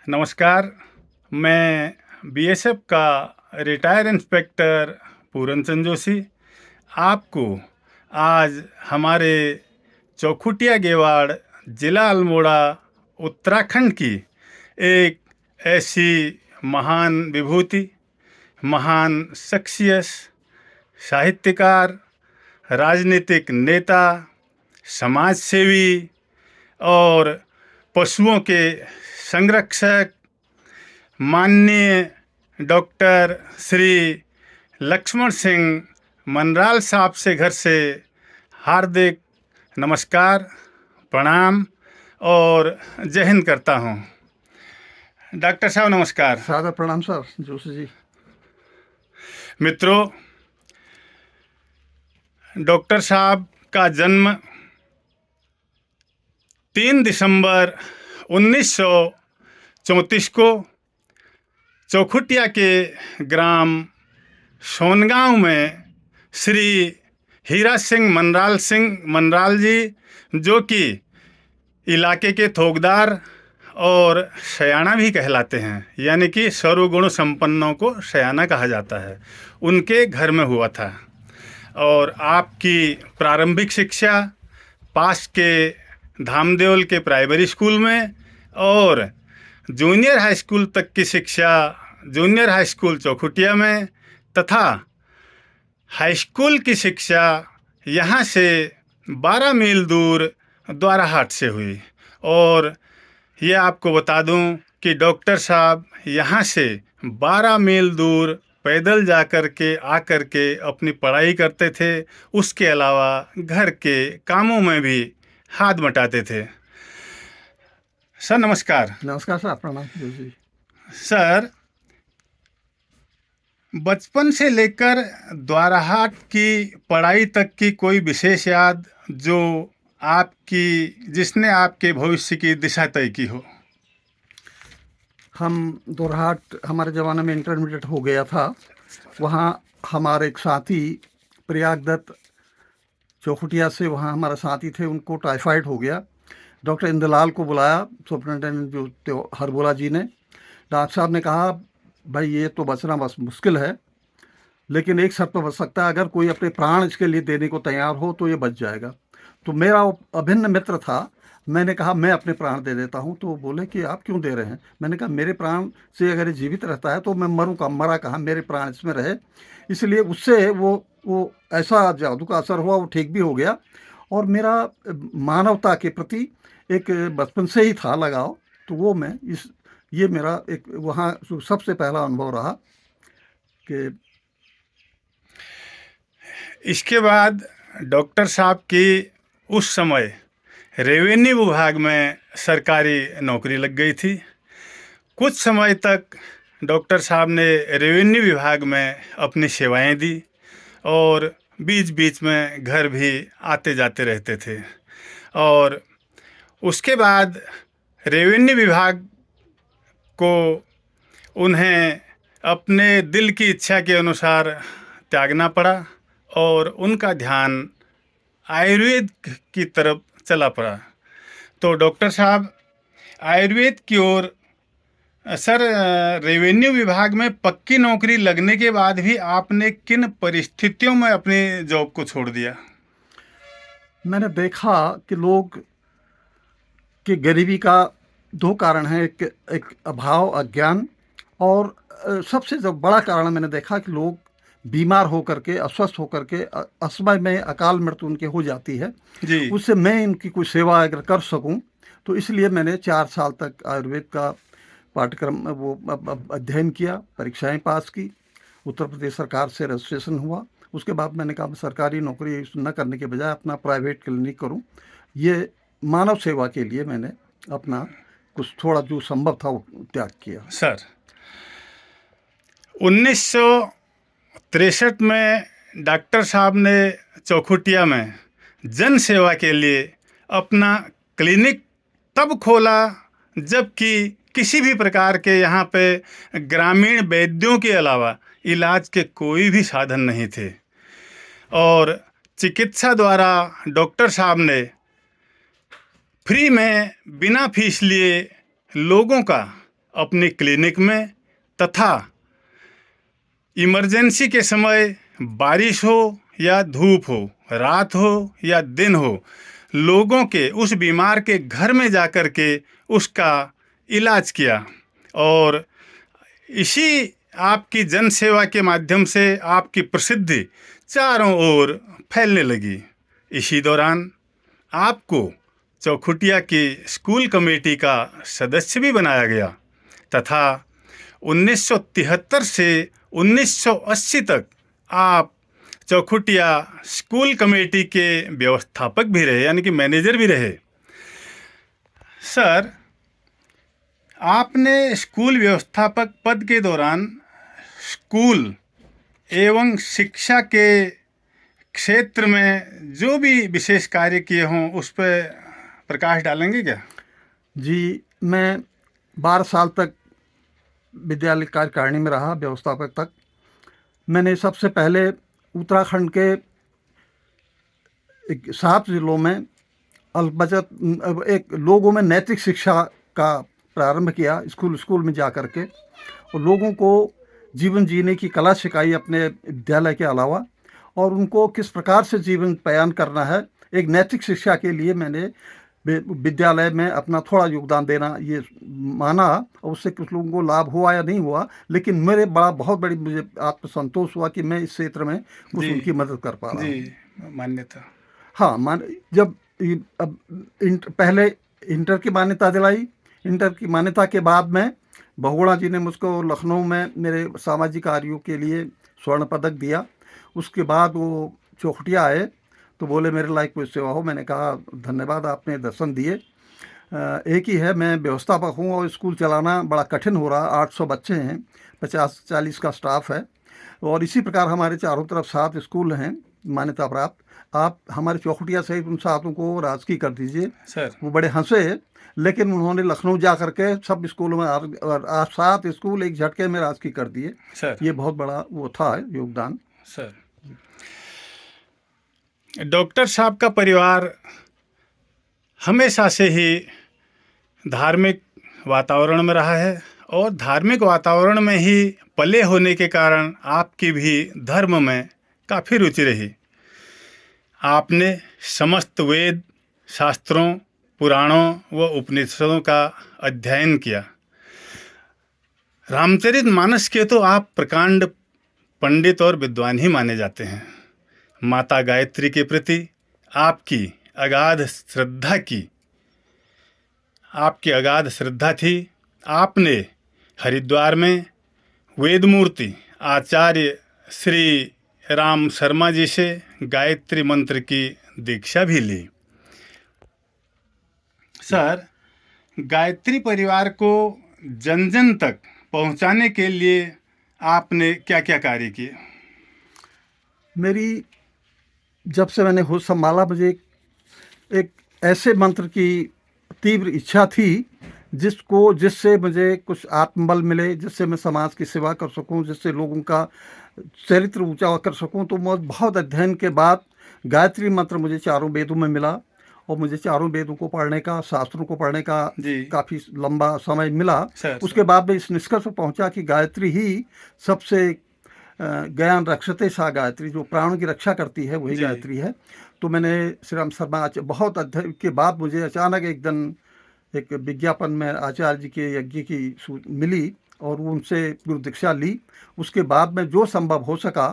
नमस्कार। मैं बीएसएफ का रिटायर इंस्पेक्टर पूरन जोशी आपको आज हमारे चौखुटिया गेवाड़ जिला अल्मोड़ा उत्तराखंड की एक ऐसी महान विभूति, महान शख्सियत, साहित्यकार, राजनीतिक नेता, समाज सेवी और पशुओं के संरक्षक माननीय डॉक्टर श्री लक्ष्मण सिंह मनराल साहब से घर से हार्दिक नमस्कार, प्रणाम और जय हिंद करता हूँ। डॉक्टर साहब नमस्कार। सादर प्रणाम सर जोशी जी। मित्रों, डॉक्टर साहब का जन्म 3 दिसंबर 1934 को चौखुटिया के ग्राम सोनगांव में श्री हीरा सिंह मनराल जी, जो कि इलाके के थोकदार और सयाना भी कहलाते हैं, यानी कि सर्वगुण संपन्नों को सयाना कहा जाता है, उनके घर में हुआ था। और आपकी प्रारंभिक शिक्षा पास के धामदेवल के प्राइमरी स्कूल में और जूनियर हाई स्कूल तक की शिक्षा जूनियर हाई स्कूल चौखुटिया में तथा हाई स्कूल की शिक्षा यहाँ से 12 मील दूर द्वाराहाट से हुई। और ये आपको बता दूं कि डॉक्टर साहब यहाँ से 12 मील दूर पैदल जा कर के आकर के अपनी पढ़ाई करते थे। उसके अलावा घर के कामों में भी हाथ बटाते थे। सर नमस्कार। नमस्कार सर, प्रणाम जोशी। सर, बचपन से लेकर द्वाराहाट की पढ़ाई तक की कोई विशेष याद जो जिसने आपके भविष्य की दिशा तय की हो? हम द्वाराहाट हमारे ज़माने में इंटरमीडिएट हो गया था। वहाँ हमारे एक साथी प्रयागदत्त चौखुटिया से, वहाँ हमारे साथी थे, उनको टाइफाइड हो गया। डॉक्टर इंदलाल को बुलाया, सुपरिटेंडेंट जो हरबोला जी ने। डॉक्टर साहब ने कहा, भाई ये तो बचना बस मुश्किल है, लेकिन एक शर्त पर बच सकता है, अगर कोई अपने प्राण इसके लिए देने को तैयार हो तो ये बच जाएगा। तो मेरा वो अभिन्न मित्र था, मैंने कहा मैं अपने प्राण दे देता हूँ। तो बोले कि आप क्यों दे रहे हैं? मैंने कहा मेरे प्राण से अगर ये जीवित रहता है तो मैं मरा कहाँ, मेरे प्राण इसमें रहे। इसलिए उससे वो ऐसा जादू का असर हुआ, वो ठीक भी हो गया। और मेरा मानवता के प्रति एक बचपन से ही था लगाव। तो वो ये मेरा एक वहाँ सबसे पहला अनुभव रहा कि इसके बाद डॉक्टर साहब की उस समय रेवेन्यू विभाग में सरकारी नौकरी लग गई थी। कुछ समय तक डॉक्टर साहब ने रेवेन्यू विभाग में अपनी सेवाएं दी और बीच बीच में घर भी आते जाते रहते थे। और उसके बाद रेवेन्यू विभाग को उन्हें अपने दिल की इच्छा के अनुसार त्यागना पड़ा और उनका ध्यान आयुर्वेद की तरफ चला पड़ा। तो डॉक्टर साहब, आयुर्वेद की ओर, सर, रेवेन्यू विभाग में पक्की नौकरी लगने के बाद भी आपने किन परिस्थितियों में अपनी जॉब को छोड़ दिया? मैंने देखा कि लोग कि गरीबी का दो कारण है, एक अभाव, अज्ञान, और सबसे जो बड़ा कारण मैंने देखा कि लोग बीमार होकर के, अस्वस्थ होकर के असमय में अकाल मृत्यु उनके हो जाती है जी। उससे मैं इनकी कोई सेवा अगर कर सकूं, तो इसलिए मैंने 4 साल तक आयुर्वेद का पाठ्यक्रम अध्ययन किया, परीक्षाएं पास की, उत्तर प्रदेश सरकार से रजिस्ट्रेशन हुआ। उसके बाद मैंने कहा सरकारी नौकरी न करने के बजाय अपना प्राइवेट क्लिनिक करूं। ये मानव सेवा के लिए मैंने अपना कुछ थोड़ा जो संभव था वो त्याग किया। सर, 1963 में डॉक्टर साहब ने चौखुटिया में जन सेवा के लिए अपना क्लिनिक तब खोला जबकि किसी भी प्रकार के यहाँ पे ग्रामीण वैद्यों के अलावा इलाज के कोई भी साधन नहीं थे। और चिकित्सा द्वारा डॉक्टर साहब ने फ्री में बिना फीस लिए लोगों का अपनी क्लिनिक में तथा इमरजेंसी के समय बारिश हो या धूप हो, रात हो या दिन हो, लोगों के, उस बीमार के घर में जाकर के उसका इलाज किया। और इसी आपकी जन सेवा के माध्यम से आपकी प्रसिद्धि चारों ओर फैलने लगी। इसी दौरान आपको चौखुटिया की स्कूल कमेटी का सदस्य भी बनाया गया तथा 1973 से 1980 तक आप चौखुटिया स्कूल कमेटी के व्यवस्थापक भी रहे, यानी कि मैनेजर भी रहे। सर, आपने स्कूल व्यवस्थापक पद के दौरान स्कूल एवं शिक्षा के क्षेत्र में जो भी विशेष कार्य किए हों उस पर प्रकाश डालेंगे क्या? जी, मैं 12 साल तक विद्यालय कार्यकारिणी में रहा, व्यवस्थापक तक। मैंने सबसे पहले उत्तराखंड के 7 जिलों में अल्पबचत एक लोगों में नैतिक शिक्षा का प्रारंभ किया, स्कूल में जा कर के, और लोगों को जीवन जीने की कला सिखाई अपने विद्यालय के अलावा, और उनको किस प्रकार से जीवन बयान करना है। एक नैतिक शिक्षा के लिए मैंने विद्यालय में अपना थोड़ा योगदान देना ये माना, और उससे कुछ लोगों को लाभ हुआ या नहीं हुआ, लेकिन मेरे बहुत बड़ी मुझे आत्मसंतोष हुआ कि मैं इस क्षेत्र में कुछ उनकी मदद कर पा रहा हूँ। मान्यता, हाँ, जब अब पहले इंटर की मान्यता दिलाई, इंटर की मान्यता के बाद में बहुगुणा जी ने मुझको लखनऊ में मेरे सामाजिक कार्यों के लिए स्वर्ण पदक दिया। उसके बाद वो चौखुटिया आए तो बोले मेरे लायक कोई सेवा हो। मैंने कहा धन्यवाद, आपने दर्शन दिए। एक ही है, मैं व्यवस्थापक हूँ और स्कूल चलाना बड़ा कठिन हो रहा। 800 बच्चे हैं, 50-40 का स्टाफ है, और इसी प्रकार हमारे चारों तरफ 7 स्कूल हैं मान्यता प्राप्त। आप हमारे चौखुटिया सहित उन 7 को राजकीय कर दीजिए। सर, वो बड़े हंसे, लेकिन उन्होंने लखनऊ जा करके सब स्कूलों में 7 स्कूल एक झटके में राजकीय कर दिए। सर, ये बहुत बड़ा वो था योगदान। सर, डॉक्टर साहब का परिवार हमेशा से ही धार्मिक वातावरण में रहा है, और धार्मिक वातावरण में ही पले होने के कारण आपकी भी धर्म में काफ़ी रुचि रही। आपने समस्त वेद, शास्त्रों, पुराणों व उपनिषदों का अध्ययन किया। रामचरितमानस के तो आप प्रकांड पंडित और विद्वान ही माने जाते हैं। माता गायत्री के प्रति आपकी अगाध श्रद्धा थी। आपने हरिद्वार में वेदमूर्ति आचार्य श्री राम शर्मा जी से गायत्री मंत्र की दीक्षा भी ली। सर, गायत्री परिवार को जन जन तक पहुंचाने के लिए आपने क्या क्या कार्य किए? मेरी जब से मैंने होश संभाला, मुझे एक ऐसे मंत्र की तीव्र इच्छा थी जिससे मुझे कुछ आत्मबल मिले, जिससे मैं समाज की सेवा कर सकूं, जिससे लोगों का चरित्र ऊंचा कर सकूं। तो मैं बहुत अध्ययन के बाद गायत्री मंत्र मुझे 4 वेदों में मिला, और मुझे 4 वेदों को पढ़ने का, शास्त्रों को पढ़ने का काफ़ी लंबा समय मिला। उसके बाद मैं इस निष्कर्ष पर पहुंचा कि गायत्री ही सबसे ज्ञान रक्षते सा गायत्री, जो प्राणों की रक्षा करती है वही गायत्री है। तो मैंने श्री राम शर्मा बहुत अध्ययन के बाद मुझे अचानक एक दिन एक विज्ञापन में आचार्य जी के यज्ञ की मिली, और उनसे गुरु दीक्षा ली। उसके बाद में जो संभव हो सका,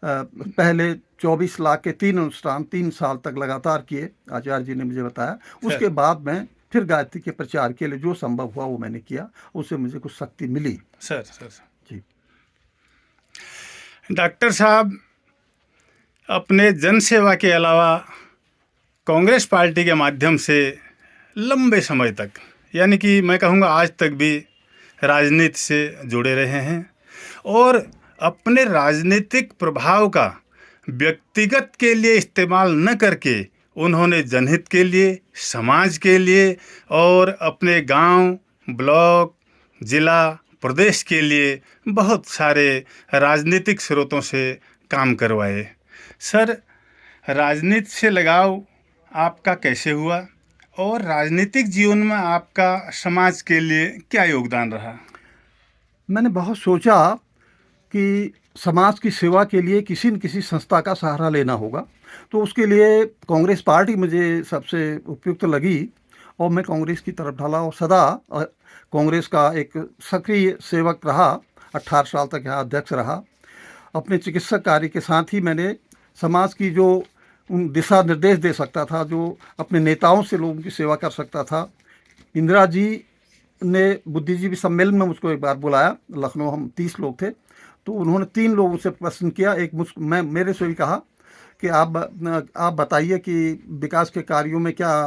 पहले 24 लाख के 3 अनुष्ठान 3 साल तक लगातार किए, आचार्य जी ने मुझे बताया। उसके बाद में फिर गायत्री के प्रचार के लिए जो संभव हुआ वो मैंने किया, उससे मुझे कुछ शक्ति मिली। सर जी। डॉक्टर साहब अपने जन सेवा के अलावा कांग्रेस पार्टी के माध्यम से लंबे समय तक, यानी कि मैं कहूँगा आज तक भी राजनीति से जुड़े रहे हैं, और अपने राजनीतिक प्रभाव का व्यक्तिगत के लिए इस्तेमाल न करके उन्होंने जनहित के लिए, समाज के लिए और अपने गांव, ब्लॉक, जिला, प्रदेश के लिए बहुत सारे राजनीतिक स्रोतों से काम करवाए। सर, राजनीति से लगाव आपका कैसे हुआ, और राजनीतिक जीवन में आपका समाज के लिए क्या योगदान रहा? मैंने बहुत सोचा कि समाज की सेवा के लिए किसी न किसी संस्था का सहारा लेना होगा, तो उसके लिए कांग्रेस पार्टी मुझे सबसे उपयुक्त लगी और मैं कांग्रेस की तरफ ढला और सदा कांग्रेस का एक सक्रिय सेवक रहा। 18 साल तक यहाँ अध्यक्ष रहा। अपने चिकित्सक कार्य के साथ ही मैंने समाज की जो दिशा निर्देश दे सकता था, जो अपने नेताओं से लोगों की सेवा कर सकता था। इंदिरा जी ने बुद्धिजीवी सम्मेलन में मुझको एक बार बुलाया, लखनऊ हम 30 लोग थे, तो उन्होंने 3 लोगों से प्रश्न किया। एक मैं मेरे से भी कहा कि आप बताइए कि विकास के कार्यों में क्या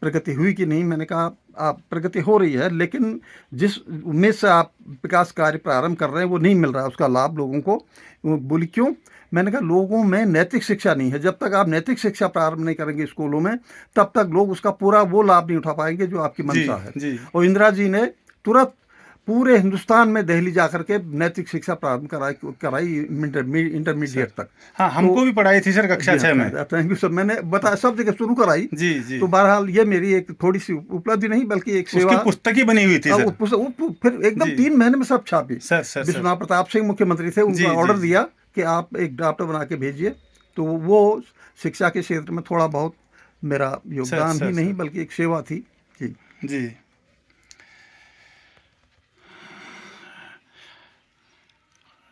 प्रगति हुई कि नहीं। मैंने कहा आप प्रगति हो रही है, लेकिन जिस उम्मीद से आप विकास कार्य प्रारंभ कर रहे हैं वो नहीं मिल रहा है उसका लाभ लोगों को। वो बोली क्यों? मैंने कहा लोगों में नैतिक शिक्षा नहीं है। जब तक आप नैतिक शिक्षा प्रारंभ नहीं करेंगे स्कूलों में, तब तक लोग उसका पूरा वो लाभ नहीं उठा पाएंगे जो आपकी जी, मंशा है। जी। और इंदिरा जी ने तुरंत पूरे हिंदुस्तान में दिल्ली जाकर के नैतिक शिक्षा प्रारंभ कराई इंटरमीडिएट तक। हाँ, हमको भी पढ़ाई थी सर कक्षा 6 में। Thank you sir. मैंने बताया सब जगह शुरू कराई। जी, जी। तो बहरहाल ये मेरी एक थोड़ी सी उपलब्धि नहीं बल्कि एक सेवा। उसकी पुस्तक ही बनी हुई थी सर। फिर एकदम जी। 3 महीने में सब छापी। Sir, sir, sir. Vishwanath Pratap Singh मुख्यमंत्री थे, जी, उनको जी, ऑर्डर जी। दिया कि आप एक ड्राफ्ट बना के भेजिए। तो वो शिक्षा के क्षेत्र में थोड़ा बहुत मेरा योगदान सर, ही नहीं सर। बल्कि एक सेवा थी। जी। जी।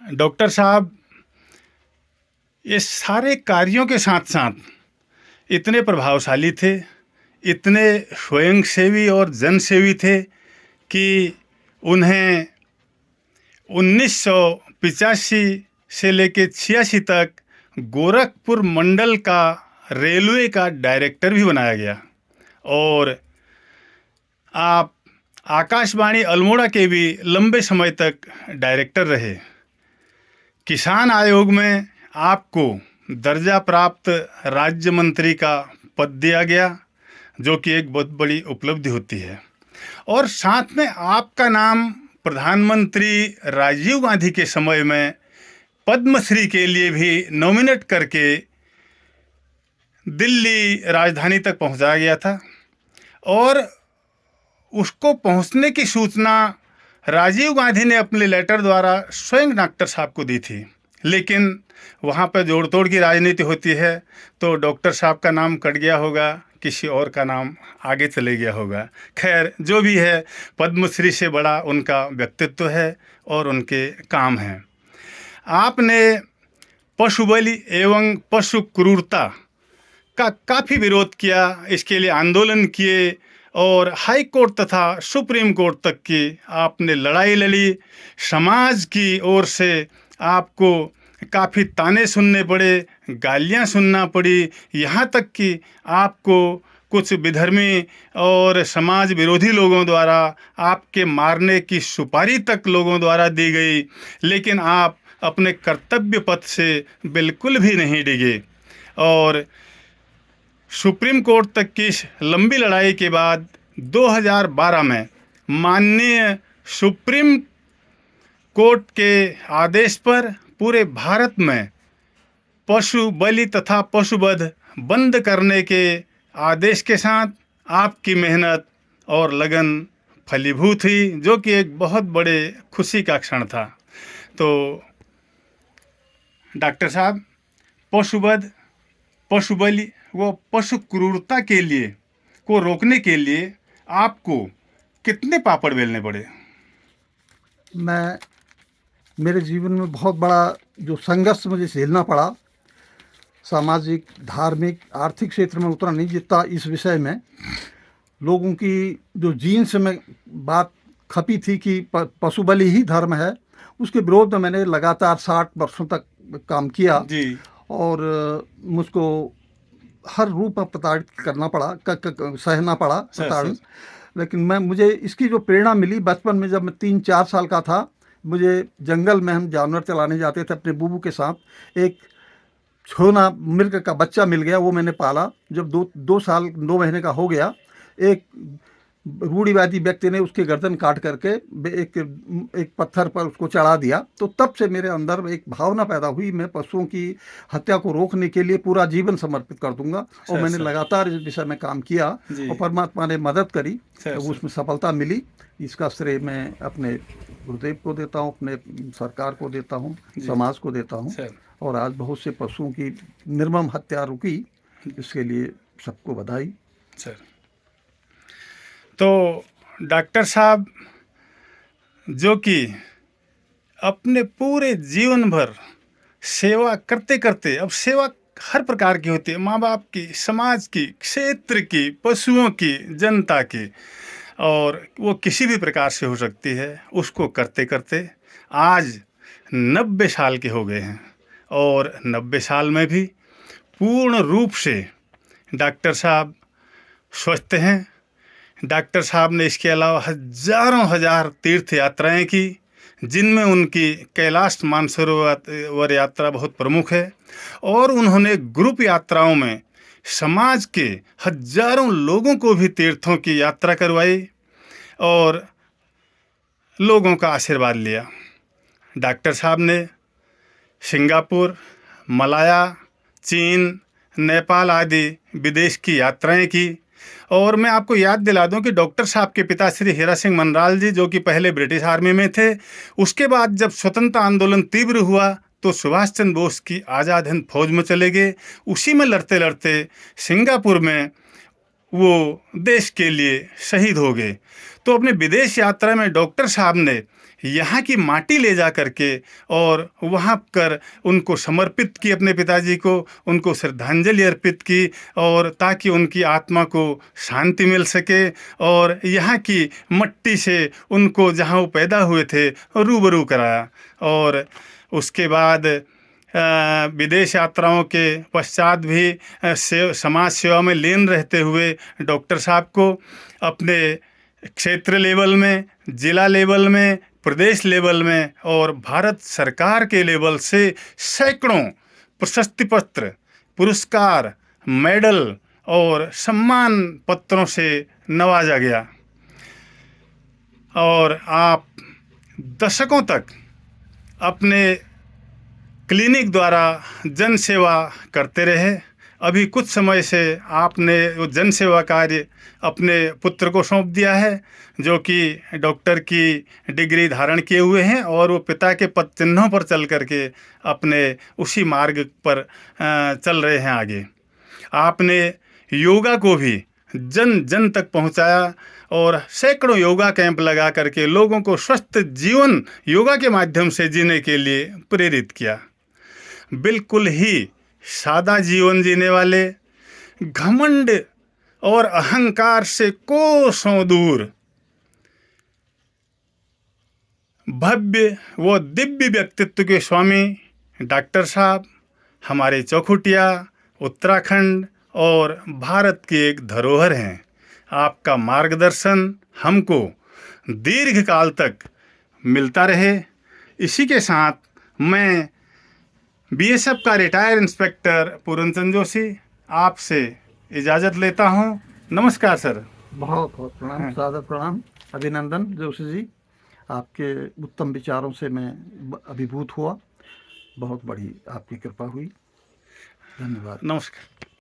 डॉक्टर साहब, ये सारे कार्यों के साथ साथ इतने प्रभावशाली थे, इतने स्वयंसेवी और जनसेवी थे कि उन्हें 1985 से लेकर 86 तक गोरखपुर मंडल का रेलवे का डायरेक्टर भी बनाया गया और आप आकाशवाणी अल्मोड़ा के भी लंबे समय तक डायरेक्टर रहे। किसान आयोग में आपको दर्जा प्राप्त राज्य मंत्री का पद दिया गया, जो कि एक बहुत बड़ी उपलब्धि होती है। और साथ में आपका नाम प्रधानमंत्री राजीव गांधी के समय में पद्मश्री के लिए भी नॉमिनेट करके दिल्ली राजधानी तक पहुंचाया गया था और उसको पहुंचने की सूचना राजीव गांधी ने अपने लेटर द्वारा स्वयं डॉक्टर साहब को दी थी। लेकिन वहाँ पर जोड़ तोड़ की राजनीति होती है, तो डॉक्टर साहब का नाम कट गया होगा, किसी और का नाम आगे चले गया होगा। खैर, जो भी है, पद्मश्री से बड़ा उनका व्यक्तित्व है और उनके काम हैं। आपने पशु बलि एवं पशु क्रूरता का काफ़ी विरोध किया, इसके लिए आंदोलन किए और हाई कोर्ट तथा सुप्रीम कोर्ट तक की आपने लड़ाई लड़ी। समाज की ओर से आपको काफ़ी ताने सुनने पड़े, गालियां सुनना पड़ी, यहाँ तक कि आपको कुछ विधर्मी और समाज विरोधी लोगों द्वारा आपके मारने की सुपारी तक लोगों द्वारा दी गई। लेकिन आप अपने कर्तव्य पथ से बिल्कुल भी नहीं डिगे और सुप्रीम कोर्ट तक की इस लंबी लड़ाई के बाद 2012 में माननीय सुप्रीम कोर्ट के आदेश पर पूरे भारत में पशु बलि तथा पशुवध बंद करने के आदेश के साथ आपकी मेहनत और लगन फलीभूत हुई, जो कि एक बहुत बड़े खुशी का क्षण था। तो डॉक्टर साहब, पशुवध, पशु बलि वो पशु क्रूरता के लिए को रोकने के लिए आपको कितने पापड़ बेलने पड़े? मेरे जीवन में बहुत बड़ा जो संघर्ष मुझे झेलना पड़ा, सामाजिक, धार्मिक, आर्थिक क्षेत्र में उतना नहीं जितना इस विषय में। लोगों की जो जीन्स में बात खपी थी कि पशु बलि ही धर्म है, उसके विरोध में मैंने लगातार 60 वर्षों तक काम किया जी। और मुझको हर रूप में प्रताड़ित करना पड़ा, सहना पड़ा प्रताड़न। लेकिन मुझे इसकी जो प्रेरणा मिली बचपन में, जब मैं 3-4 साल का था, मुझे जंगल में हम जानवर चलाने जाते थे अपने बूबू के साथ। एक छोना मृग का बच्चा मिल गया, वो मैंने पाला। जब 2 साल 2 महीने का हो गया, एक रूढ़िवादी व्यक्ति ने उसके गर्दन काट करके एक एक पत्थर पर उसको चढ़ा दिया। तो तब से मेरे अंदर एक भावना पैदा हुई, मैं पशुओं की हत्या को रोकने के लिए पूरा जीवन समर्पित कर दूंगा। और मैंने लगातार इस विषय में काम किया और परमात्मा ने मदद करी, तो उसमें सफलता मिली। इसका श्रेय मैं अपने गुरुदेव को देता हूँ, अपने सरकार को देता हूँ, समाज को देता हूँ। और आज बहुत से पशुओं की निर्मम हत्या रुकी, इसके लिए सबको बधाई। सर, तो डॉक्टर साहब जो कि अपने पूरे जीवन भर सेवा करते करते, अब सेवा हर प्रकार की होती है, माँ बाप की, समाज की, क्षेत्र की, पशुओं की, जनता की, और वो किसी भी प्रकार से हो सकती है, उसको करते करते आज 90 साल के हो गए हैं। और 90 साल में भी पूर्ण रूप से डॉक्टर साहब स्वस्थ हैं। डॉक्टर साहब ने इसके अलावा हजारों हजार तीर्थ यात्राएं की, जिनमें उनकी कैलाश मानसरोवर यात्रा बहुत प्रमुख है। और उन्होंने ग्रुप यात्राओं में समाज के हजारों लोगों को भी तीर्थों की यात्रा करवाई और लोगों का आशीर्वाद लिया। डॉक्टर साहब ने सिंगापुर, मलाया, चीन, नेपाल आदि विदेश की यात्राएं की। और मैं आपको याद दिला दूं कि डॉक्टर साहब के पिता श्री हीरा सिंह मनराल जी, जो कि पहले ब्रिटिश आर्मी में थे, उसके बाद जब स्वतंत्रता आंदोलन तीव्र हुआ तो सुभाष चंद्र बोस की आज़ाद हिंद फौज में चले गए। उसी में लड़ते लड़ते सिंगापुर में वो देश के लिए शहीद हो गए। तो अपने विदेश यात्रा में डॉक्टर साहब ने यहाँ की माटी ले जा करके और वहाँ कर उनको समर्पित की, अपने पिताजी को, उनको श्रद्धांजलि अर्पित की, और ताकि उनकी आत्मा को शांति मिल सके। और यहाँ की मट्टी से उनको जहाँ वो पैदा हुए थे रूबरू कराया। और उसके बाद विदेश यात्राओं के पश्चात भी समाज सेवा में लीन रहते हुए डॉक्टर साहब को अपने क्षेत्र लेवल में, जिला लेवल में, प्रदेश लेवल में और भारत सरकार के लेवल से सैकड़ों प्रशस्ति पत्र, पुरस्कार, मेडल और सम्मान पत्रों से नवाजा गया। और आप दशकों तक अपने क्लिनिक द्वारा जन सेवा करते रहे। अभी कुछ समय से आपने वो जन सेवा कार्य अपने पुत्र को सौंप दिया है, जो कि डॉक्टर की डिग्री धारण किए हुए हैं, और वो पिता के पद चिन्हों पर चल करके अपने उसी मार्ग पर चल रहे हैं आगे। आपने योगा को भी जन जन तक पहुंचाया और सैकड़ों योगा कैंप लगा करके लोगों को स्वस्थ जीवन योगा के माध्यम से जीने के लिए प्रेरित किया। बिल्कुल ही सादा जीवन जीने वाले, घमंड और अहंकार से कोसों दूर, भव्य व दिव्य व्यक्तित्व के स्वामी डॉक्टर साहब हमारे चौखुटिया, उत्तराखंड और भारत की एक धरोहर हैं। आपका मार्गदर्शन हमको दीर्घ काल तक मिलता रहे। इसी के साथ मैं बीएसएफ का रिटायर्ड इंस्पेक्टर पूरनचंद जोशी आपसे इजाज़त लेता हूं। नमस्कार सर। बहुत बहुत प्रणाम, सादर प्रणाम, अभिनंदन जोशी जी। आपके उत्तम विचारों से मैं अभिभूत हुआ। बहुत बड़ी आपकी कृपा हुई। धन्यवाद। नमस्कार।